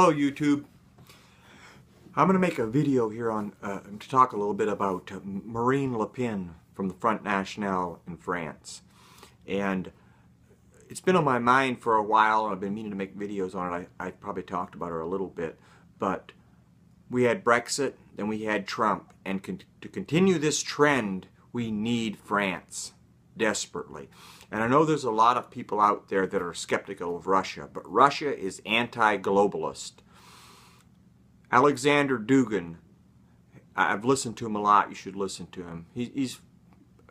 Hello YouTube. I'm going to make a video here on to talk a little bit about Marine Le Pen from the Front National in France. And it's been on my mind for a while, and I've been meaning to make videos on it. I probably talked about her a little bit, but we had Brexit, then we had Trump, and to continue this trend, we need France desperately. And I know there's a lot of people out there that are skeptical of Russia, but Russia is anti-globalist. Alexander Dugin, I've listened to him a lot. You should listen to him. He's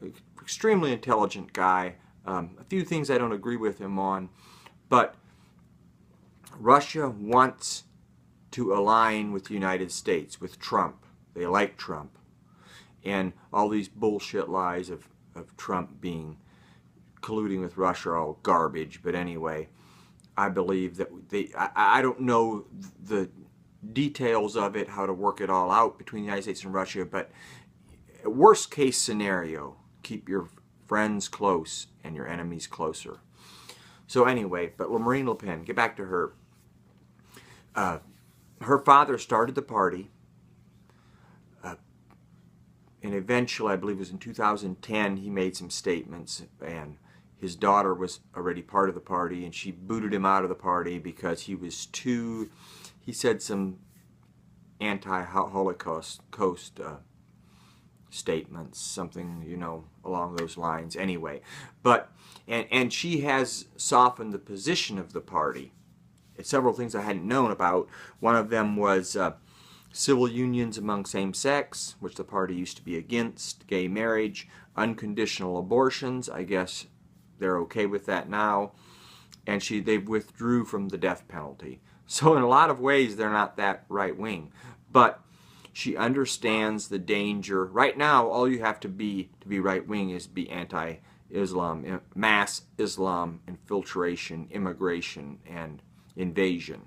an extremely intelligent guy. A few things I don't agree with him on, but Russia wants to align with the United States, with Trump. They like Trump. And all these bullshit lies of Trump being colluding with Russia are all garbage. But anyway, I believe that I don't know the details of it, how to work it all out between the United States and Russia, but worst case scenario, keep your friends close and your enemies closer. So anyway, but Marine Le Pen, get back to her. Her father started the party, and eventually, I believe it was in 2010, he made some statements, and his daughter was already part of the party, and she booted him out of the party because he was too, he said some anti-Holocaust statements, something, you know, along those lines. Anyway, but, and she has softened the position of the party. It's several things I hadn't known about. One of them was civil unions among same-sex, which the party used to be against, gay marriage, unconditional abortions. I guess they're okay with that now. And they withdrew from the death penalty. So in a lot of ways, they're not that right-wing. But she understands the danger. Right now, all you have to be right-wing is be anti-Islam, mass Islam infiltration, immigration, and invasion.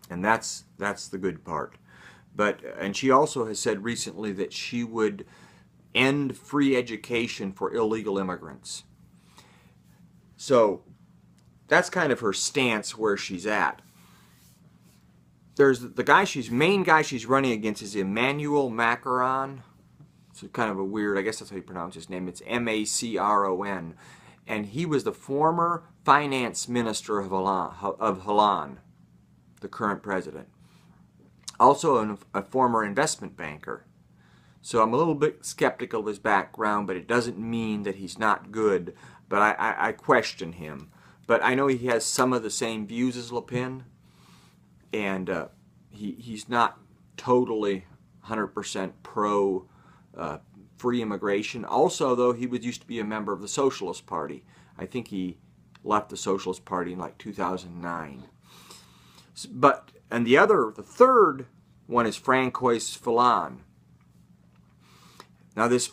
And that's the good part. And she also has said recently that she would end free education for illegal immigrants. So that's kind of her stance where she's at. There's the main guy she's running against is Emmanuel Macron. It's kind of a weird, I guess that's how you pronounce his name. It's M-A-C-R-O-N. And he was the former finance minister of Hollande, the current president. Also a former investment banker. So I'm a little bit skeptical of his background, but it doesn't mean that he's not good. But I question him. But I know he has some of the same views as Le Pen. And he's not totally 100% pro free immigration. Also, though, he used to be a member of the Socialist Party. I think he left the Socialist Party in like 2009. And the third one is Francois Fillon. Now this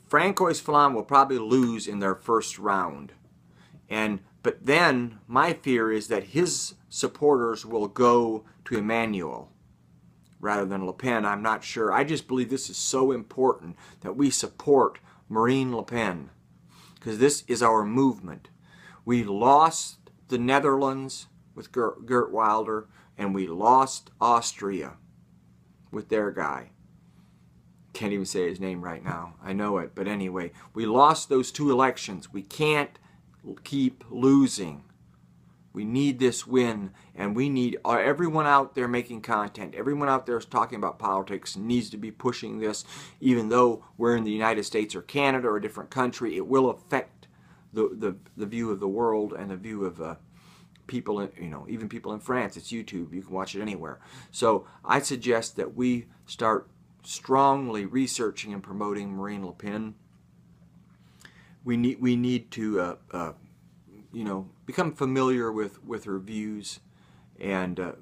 Francois Fillon will probably lose in their first round. But then my fear is that his supporters will go to Emmanuel rather than Le Pen. I'm not sure. I just believe this is so important that we support Marine Le Pen, because this is our movement. We lost the Netherlands with Geert Wilders, and we lost Austria with their guy. Can't even say his name right now. I know it, but anyway, we lost those two elections. We can't keep losing. We need this win, and we need everyone out there making content. Everyone out there is talking about politics needs to be pushing this. Even though we're in the United States or Canada or a different country, it will affect the view of the world and the view of people, even people in France. It's YouTube. You can watch it anywhere. So I suggest that we start strongly researching and promoting Marine Le Pen. We need to become familiar with her views and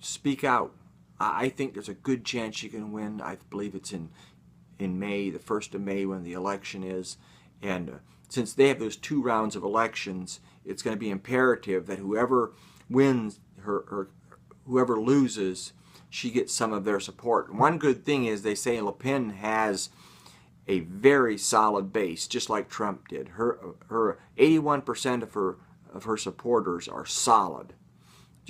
speak out. I think there's a good chance she can win. I believe it's in May, the 1st of May, when the election is. And since they have those 2 rounds of elections, it's going to be imperative that whoever wins, whoever loses, she gets some of their support. And one good thing is they say Le Pen has a very solid base, just like Trump did. Her 81% of her supporters are solid.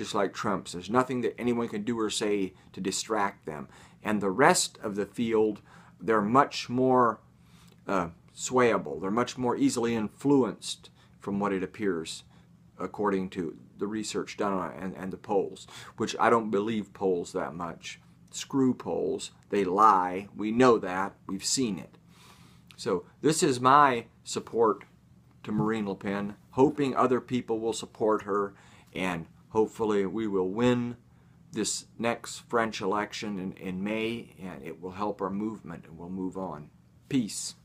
just like Trump's. There's nothing that anyone can do or say to distract them. And the rest of the field, they're much more swayable. They're much more easily influenced from what it appears, according to the research done on it and the polls, which I don't believe polls that much. Screw polls. They lie. We know that. We've seen it. So this is my support to Marine Le Pen, hoping other people will support her, and hopefully we will win this next French election in May, and it will help our movement, and we'll move on. Peace.